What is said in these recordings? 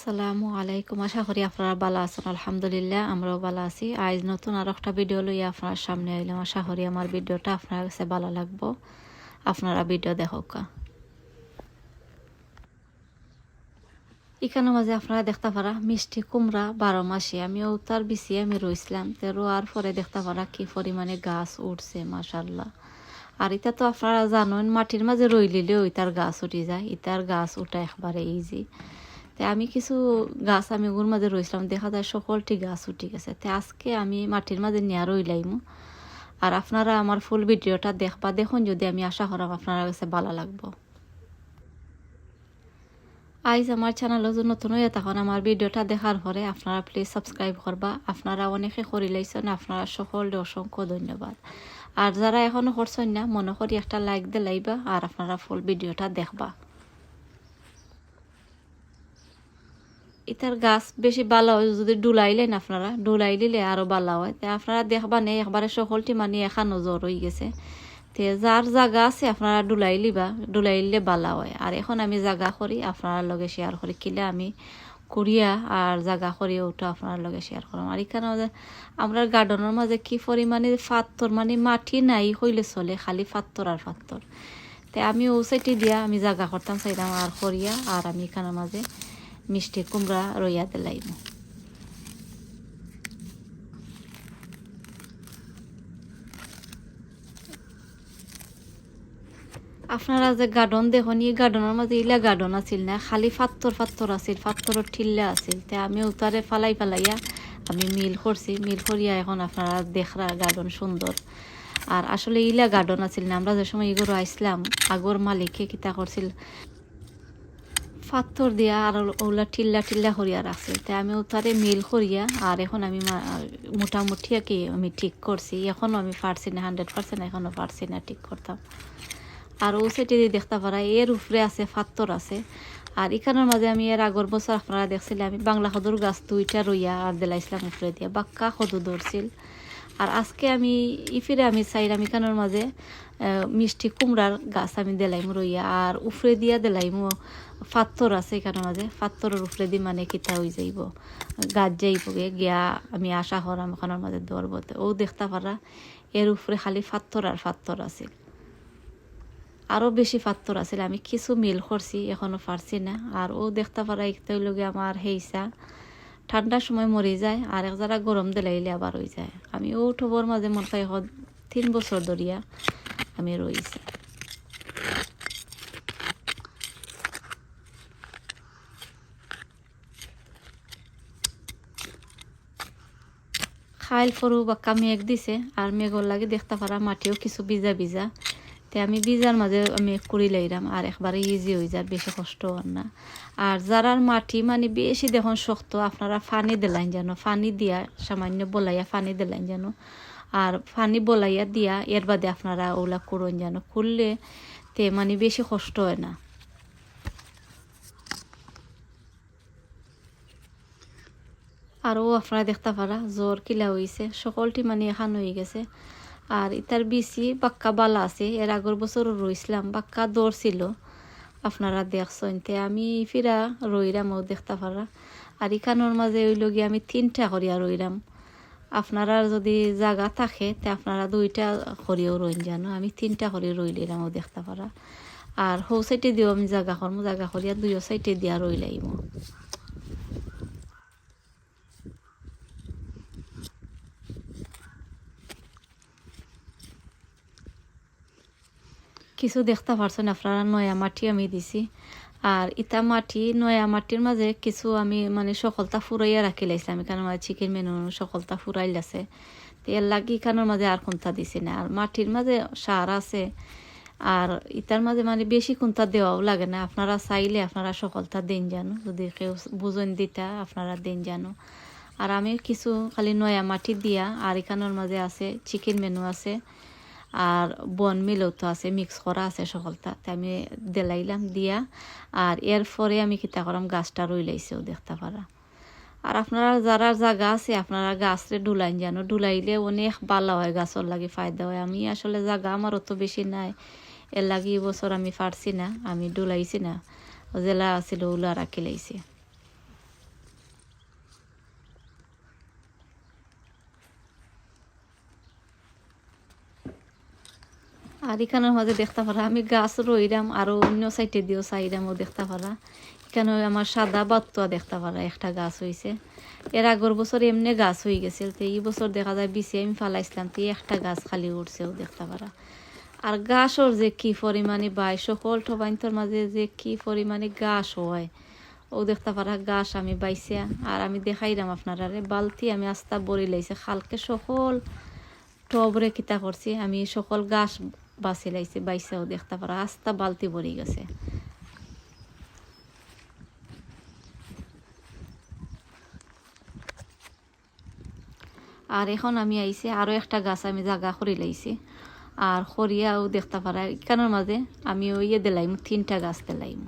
আসসালামু আলাইকুম। আশা করি আপনারা ভালো আছেন। আলহামদুলিল্লাহ আমরাও ভালো আছি। আজ নতুন আর একটা ভিডিও লইয়া আপনার সামনে আইলাম। আশা করি আমার ভিডিওটা আপনার কাছে ভালো লাগবো। আপনারা ভিডিও দেখোকা। এখানে মাঝে আপনারা দেখতে পারা মিষ্টি কুমড়া 12 মাসে আমিও তার বিছি আমি রইছিলাম রোয়ার পরে দেখতে পারা কি পরিমাণে গাছ উঠছে মাশাল্লাহ। আর এটা তো আপনারা জানেন মাটির মাঝে রইলিলেও ইতার গাছ উঠে যায়, ইতার গাছ উঠা একবারে ইজি। আমি কিছু গাছ আমি ওর মাঝে রইছিলাম, দেখা যায় সকলটি গাছ উঠে গেছে। আজকে আমি মাটির মাঝে নিয়ে রইলাইমু। আর আপনারা আমার ফুল ভিডিওটা দেখুন, যদি আমি আশা করাম আপনারা কাছে ভালো লাগবো। আইজ আমার চ্যানেলও যদি নতুন হয়ে তখন আমার ভিডিওটা দেখার পরে আপনারা প্লিজ সাবস্ক্রাইব করবা। আপনারা অনেকে করে লাইছেন, আপনারা সকলকে অসংখ্য ধন্যবাদ। আর যারা এখনো করছেন না মনে করি একটা লাইক দিয়ে লাইবা আর আপনারা ফুল ভিডিওটা দেখবা। ইতার গাছ বেশি ভালো হয় যদি ডুলাইলেন, আপনারা ডুলাই দিলে আরো ভালো হয়। আপনারা দেখবা নেই একবারে সকলটি মানে এখানো জ্বর হয়ে গেছে। যার জায়গা আছে আপনারা ডুলাইলে ভালো হয়। আর এখন আমি জায়গা করি আপনার লগে শেয়ার করি, কিলে আমি কুড়িয়া আর জায়গা করি ওটা আপনার লগে শেয়ার করলাম। আর এখানে আমরা গার্ডেনের মাঝে কি পরিমাণে পাথর মানে মাটি নাই হইলে চলে, খালি পাথর আর পাথর। আমি ও সাইডে দিয়া আমি জায়গা করতাম চাইতাম আর করিয়া আর আমি এখানের মাঝে মিষ্টি কুমড়া রইয়া দিলাইম। আপনারা যে গার্ডন দেখুন, এই গার্ডনের মাঝে ইলা গার্ডন আছিল না, খালি পাথর আছিল, পাথরের ঠিল্লা আছিল। আমি উতারে ফালাইয়া আমি মিল করছি, মিল করিয়া এখন আপনারা দেখরা গার্ডন সুন্দর। আর আসলে ইলা গার্ডন আছিল না, আমরা যে সময় এগুলো আইসলাম আগর মালিকে কিতা করছিল পাথর দিয়া আর ওগুলা টিল্লা করিয়া রাখছে। আমি তারে মিল করিয়া আর এখন আমি মোটামুটি আর কি আমি ঠিক করছি। এখনও আমি পারছি না 100%, এখনও পারছি না ঠিক করতাম। আর ও সেটি দেখতে পারা এর উপরে আছে পাথর আছে। আর এখানের মাঝে আমি এর আগর বছর আপনারা দেখছিলাম আমি বাংলা খদুর গাছ 2টা রইয়া আর দিলাইছিলাম উপরে দিয়া, বাক্কা খদু ধরছিল। আর আজকে আমি ইফিরে আমি চাইলাম এখানের মাঝে মিষ্টি কুমড়ার গাছ আমি দিলাইম রইয়া আর উপরে দিয়া দিলাইম পাথর আছে এখানের মাঝে, পাথরের উপরে দি মানে কিতা হয়ে যাইব গাছ যাইব গিয়া আমি আশা করাম এখানের মাঝে ধরবতে। ও দেখতে পারা এর উপরে খালি পাথর আর পাথর আছে, আরও বেশি পাথর আছিল। আমি কিছু মিল করছি এখনো পারছি না। আর ও দেখতে পারা একটা লগে আমার হেইসা ঠান্ডার সময় মরে যায় আর এক যারা গরম দিলাইলে আবার হয়ে যায়। আমি ও ঠোবর মাঝে মনে হয় 3 বছর ধরিয়া আমি রয়েছি। খাইল ফরু বাক্কা মেঘ দিছে আর মেঘর লাগে দেখতে পারা মাটিও কিছু ভিজা ভিজা। আমি ভিজার মাঝে আমি করি লাইলাম আর একবারে ইজি হয়ে যায়, বেশি কষ্ট হন না। আর যারার মাটি মানে বেশি দেখুন শক্ত, আপনারা ফানি দিলাইন যেন, ফানি দিয়া সামান্য বলাইয়া ফানি দিলাইন যেন। আর ফানি বলাইয়া দিয়া এর বাদে আপনারা ওগুলা করুন যেন, করলে মানে বেশি কষ্ট হয় না। আরও আপনারা দেখতে পারা জ্বর কিলা হয়েছে, সকলটি মানে এখান হয়ে গেছে। আর ইতার বিচি বাক্কা বালা আছে, এর আগর বছরও রইছিলাম বাক্কা দৌড় ছিল আপনারা দেখছেন। আমি ফিরা রইলাম ও দেখতে পারা। আর এখানোর মাঝে ওই লগে আমি 3টা করিয়া রইলাম। আপনারা যদি জায়গা থাকে আপনারা 2টা করিয়াও রইন জানো, আমি 3টা করে রইলাম ও দেখতে পারা। আর হৌ সাইডে দিও আমি জায়গা করবো, জায়গা করিয়া 2 সাইডে দিয়া রইলাইম। কিছু দেখতে পারছেন আপনারা নয়া মাটি আমি দিছি। আর ইটা মাটি নয়া মাটির মাঝে কিছু আমি মানে সকলতা ফুরাইয়া রাখি লাইছিলাম, এখানে মাঝে চিকেন মেনু সকলতা ফুরাইল আছে। এর লাগি এখানের মাঝে আর কোনটা দিছি না। আর মাটির মাঝে সার আছে আর ইটার মাঝে মানে বেশি কোনটা দেওয়াও লাগে না। আপনারা চাইলে আপনারা সকলতা দিন জানো, যদি কেউ বুঝন দিতা আপনারা দিন জানো। আর আমি কিছু খালি নয়া মাটি দিয়া আর এখানের মাঝে আছে চিকেন মেনু আছে আর বন মিলও তো আছে, মিক্স করা আছে সকলটা। আমি দিলাইলাম দিয়া আর এরপরে আমি কিতা করাম গাছটা রইলাইছেও দেখতে পারা। আর আপনারা যারা জায়গা আছে আপনারা গাছরে ডুলাইন জানো, ডুলাইলে অনেক ভালো হয়, গাছর লাগে ফায়দা হয়। আমি আসলে জায়গা আমার অত বেশি নাই, এর লাগে বছর আমি পারছি না, আমি ডুলাইছি না, জেলা আছিল ওগুলা রাখি লাইছি। আর এখানের মাঝে দেখতে পারা আমি গাছ রইলাম, আরও অন্য সাইডে দিয়েও চাইলামও দেখতে পারা। এখানে আমার সাদা বাত্তুয়া দেখতে পারা একটা গাছ হয়েছে। এর আগের বছর এমনি গাছ হয়ে গেছে, তো এই বছর দেখা যায় বিছে আমি ফালাইছিলাম, তো একটা গাছ খালি উঠছেও দেখতে পারা। আর গাছর যে কি পরিমাণে বাই সকল ঠবাইন্তর মাঝে যে কি পরিমাণে গাছ হয় ও দেখতে পারা। গাছ আমি বাইছে আর আমি দেখাইলাম আপনারা বালতি আমি আস্তা বড়ি লাইছে খালকে সকল টবরে কিতা করছি আমি সকল গাছ বাছি লাইছে বাইছেও দেখতে পারা আস্তা বালতি ভরি গেছে। আর এখন আমি আইছি আরও একটা গাছ আমি জাগা করে লাইছি আর খরিয়াও দেখতে পারা। এখানের মাঝে আমি ওই দিলাইম 3টা গাছ দিলাইম,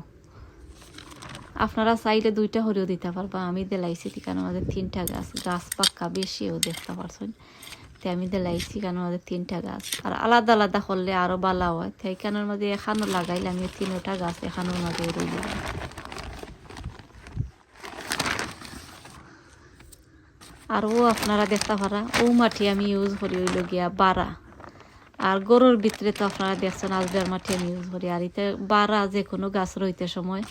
আপনারা চাইলে 2টা হরিও দিতে পারবা। আমি দিলাইছি এখানের মাঝে 3টা গাছ, গাছ পাক্কা বেশিও দেখতে পারছেন। তো আমি দিলাইছি এখানের মাঝে 3টা গাছ, আর আলাদা আলাদা করলে আরও ভালো হয়। তো এখানের মাঝে এখানেও লাগাইলে আমি 3টা গাছ এখানের মাঝে রইল। আর ও আপনারা দেখতে পারা ও মাটি আমি ইউজ করি হইল গিয়া বাড়া, আর গরুর ভিতরে তো আপনারা দেখছেন আজদার মাটি আমি ইউজ করি। আর এতে বাড়া যে কোনো গাছ রইতে সময়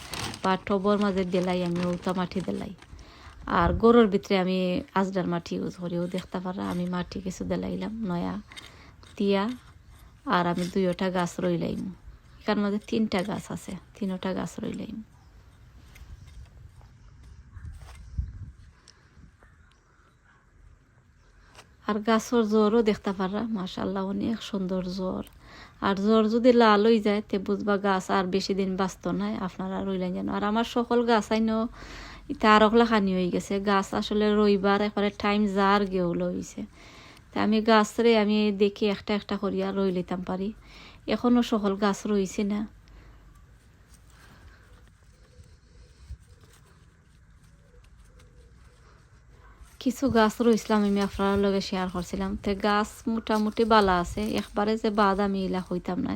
বা টবর মাঝে দিলাই আমি ওটা মাটি দিলাই। আর গরুর ভিতরে আমি আজদার মাটি ইউজ করি। ও দেখতে পারা আমি মাটি কিছু দিলাইলাম নয়া দিয়া, আর আমি 2টা গাছ রইলাইম। এখান মাঝে 3টা গাছ আছে, 3টা গাছ রইলাইম। আর গাছের জ্বরও দেখতে পারা মাশাআল্লাহ অনেক সুন্দর জ্বর। আর জ্বর যদি লাল হয়ে যায় তে বুঝবা গাছ আর বেশি দিন বাঁচত নাই, আপনারা রইলেন যেন। আর আমার সকল গাছ আইনো এটা আরকলা খানি হয়ে গেছে, গাছ আসলে রইবার একবারে টাইম যার গেউলো হয়েছে। তা আমি গাছরে আমি দেখি একটা একটা করিয়া রই লইতাম পারি। এখনও সকল গাছ রইছে না। কিছু গাছ রইছিলাম আমি আপনার লগে শেয়ার করছিলাম, তো গাছ মোটামুটি বালা আছে। একবারে যে বাদ আমি ইলা হইতাম না,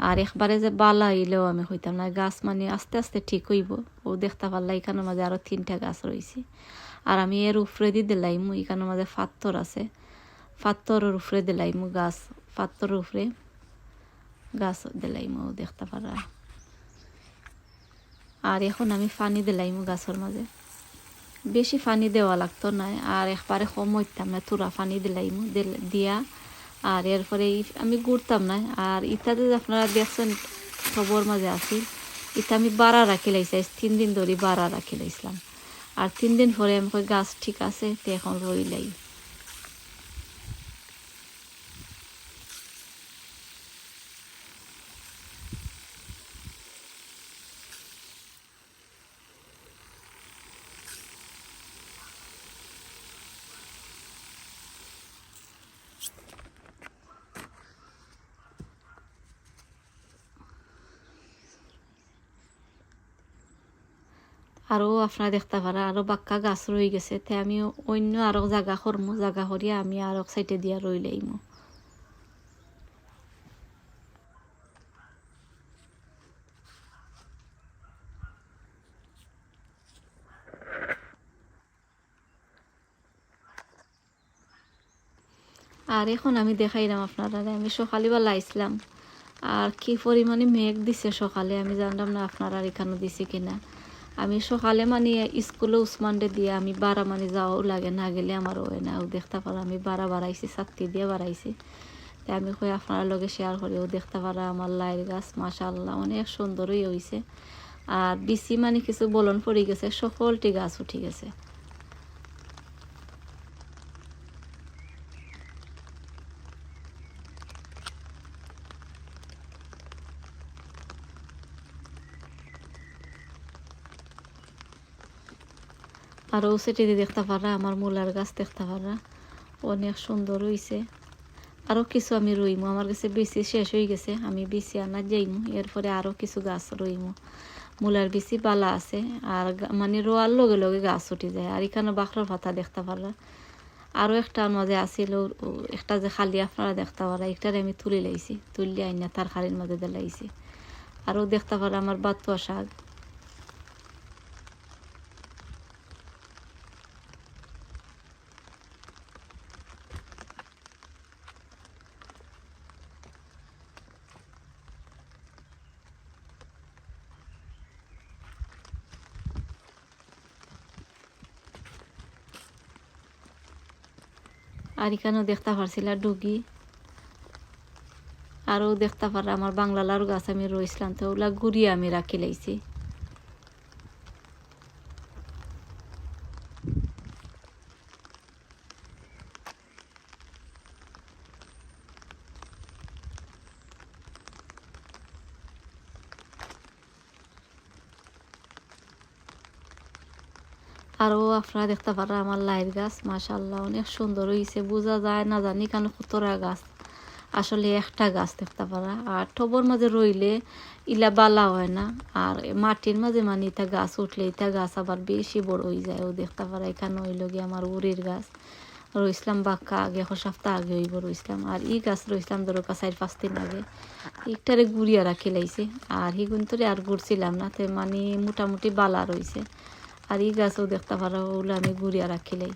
আর একবারে যে বালা ইলেও আমি হইতাম না। গাছ মানে আস্তে আস্তে ঠিক হইব। ও দেখতে পারলা এখানের মাঝে আরও 3টা গাছ রয়েছে। আর আমি এর উপরে দিয়ে দিলাইমু, এখানের মাঝে পাথর আছে, পাথরের উপরে দিলাইমু গাছ, পাথরের উপরে গাছ দিলাইমু দেখতে পারা। আর এখন আমি পানি দিলাইমু গাছের মাঝে, বেশি পানি দেওয়া লাগতো না, আর একবারে কম হইতাম না, তুরা পানি দিলাইমু দিয়া। আর এরপরে আমি ঘুরতাম না। আর ইত্যাদি আপনারা দেখছেন খবর মাঝে আসি ইটা আমি বাড়া রাখি লাইছি 3 দিন ধরে বাড়া রাখি লাইছিলাম। আর 3 দিন পরে আমি গাছ ঠিক আছে তো এখন রইলাই। আরও আপনারা দেখতে পারা আরও বাক্কা গাছ রয়ে গেছে, তাই আমি অন্য আরও জায়গা করমু, জায়গা করিয়া আমি আরও সাইডে দিয়া রইলাইমু। আর এখন আমি দেখাইলাম আপনারা আমি সকালবেলা আইসলাম, আর কি পরিমাণে মেঘ দিছে সকালে আমি জানলাম না আপনারা এখানে দিছে কিনা। আমি সকালে মানে স্কুলে উসমানডে দিয়ে আমি বাড়া মানে যাওয়াও লাগে, না গেলে আমার হয় না। ও দেখতে পারা আমি বাড়া বাড়াইছি, ছাত্তি দিয়ে বাড়াইছি। তাই আমি কই আপনার লগে শেয়ার করি। ও দেখতে পারা আমার লাইর গাছ মাশাআল্লাহ অনেক সুন্দরই হয়েছে। আর বিসি মানে কিছু বলন পড়ে গেছে, সকলটি গাছ উঠে গেছে। আর ও সেটি দেখতে পারা আমার মূলার গাছ দেখতে পারা অনেক সুন্দর হয়েছে। আরও কিছু আমি রইমু, আমার কাছে বিচি শেষ হয়ে গেছে, আমি বিচি আনা যাইমু। এরপরে আরও কিছু গাছ রইমু, মূলার বিচি বালা আছে। আর মানে রোয়ার লগে লগে গাছ উঠে যায়। আর এখানে বাখরার পাতা দেখতে পারা আরও একটা মাঝে আসিল, একটা যে খালি আপনারা দেখতে পারা একটারে আমি তুলে লাইছি, তুললে আইনা তার খালির মাঝে দিলাইছি। আরও দেখতে পারা আমার বাতুয়া শাক। আর এখানেও দেখতে পারছিলাম ডুগি, আরও দেখতে পারা আমার বাংলা লাউ গাছ আমি রইছিলাম, তো ওগুলা ঘুরিয়ে আমি রাখি লাইছি। আরও আপনারা দেখতে পারা আমার লাইর গাছ, মাশাআল্লাহ অনেক সুন্দর হয়েছে, বোঝা যায় না জানি কেন কতটা গাছ, আসলে একটা গাছ দেখতে পারা। আর টবর মাঝে রইলে ইলা বালা হয় না, আর মাটির মাঝে মানে ইটা গাছ উঠলে ইটা গাছ আবার বেশি বড় হয়ে যায়। ও দেখতে পারা এখানে হইল গিয়ে আমার উড়ির গাছ রইসলাম, বাক্কা আগে এক সপ্তাহ আগে হইব রইসলাম। আর ই গাছ রইসলাম ধরো 4-5 দিন আগে, একটারে গুড়িয়া রাখি লাইছে। আর হিগুন্তরে আর ঘুরছিলাম না, তে মানে মোটামুটি বালা রয়েছে। আর ই গাছও দেখতে পারো ওগুলো আমি ঘুরিয়া রাখিলাই।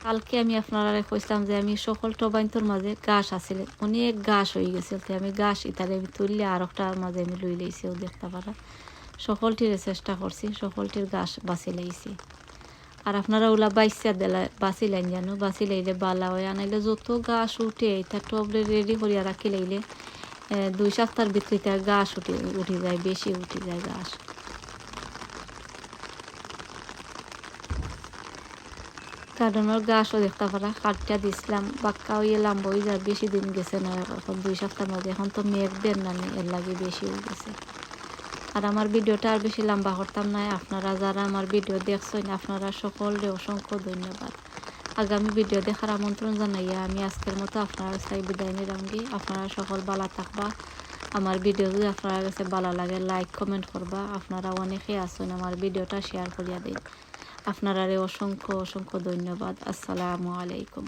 কালকে আমি আপনারা কইছিলাম যে আমি সকল টবাইন্তর মাঝে গাছ আছিল, অনেক গাছ হয়ে গেছে, আমি গাছ ইতারে আমি তুললে আর একটার মাঝে আমি লই লাইছি। ও দেখতে পারা সকলটির চেষ্টা করছি, সকলটির গাছ বাঁচি লাইছি। আর আপনারা ওলা বাইসা দিলা বাঁচি লাইন জানো, বাঁচি লাইলে বালা হয়, আনাইলে যত গাছ উঠে এটা টবলে রেডি করিয়া রাখি লাইলে 2 সপ্তাহের ভিতরে তার গাছ উঠে যায়, বেশি উঠে যায় গাছ। গার্ডেনের গাছও দেখতে পারা কাটটা দিছিলাম, বাক্কা হইয়ে লাম্বা হয়ে যায়, বেশি দিন গেছে না, এখন 2 সপ্তাহের মধ্যে। এখন তো মেঘ দেন না, এর লাগে বেশি হয়ে গেছে। আর আমার ভিডিওটা আর বেশি লম্বা করতাম না, আপনারা যারা আমার ভিডিও দেখছেন আপনারা সকলকে অসংখ্য ধন্যবাদ। আগামী ভিডিও দেখার আমন্ত্রণ জানাইয়া আমি আজকের মতো আপনারা চাই বিদায় নিলামগি। আপনারা সকল ভালো থাকবা। আমার ভিডিও যদি আপনার কাছে ভালো লাগে লাইক কমেন্ট করবা। আপনারা অনেকেই আছেন আমার ভিডিওটা শেয়ার করিয়া দিন। আপনারা অসংখ্য অসংখ্য ধন্যবাদ। আসসালামু আলাইকুম।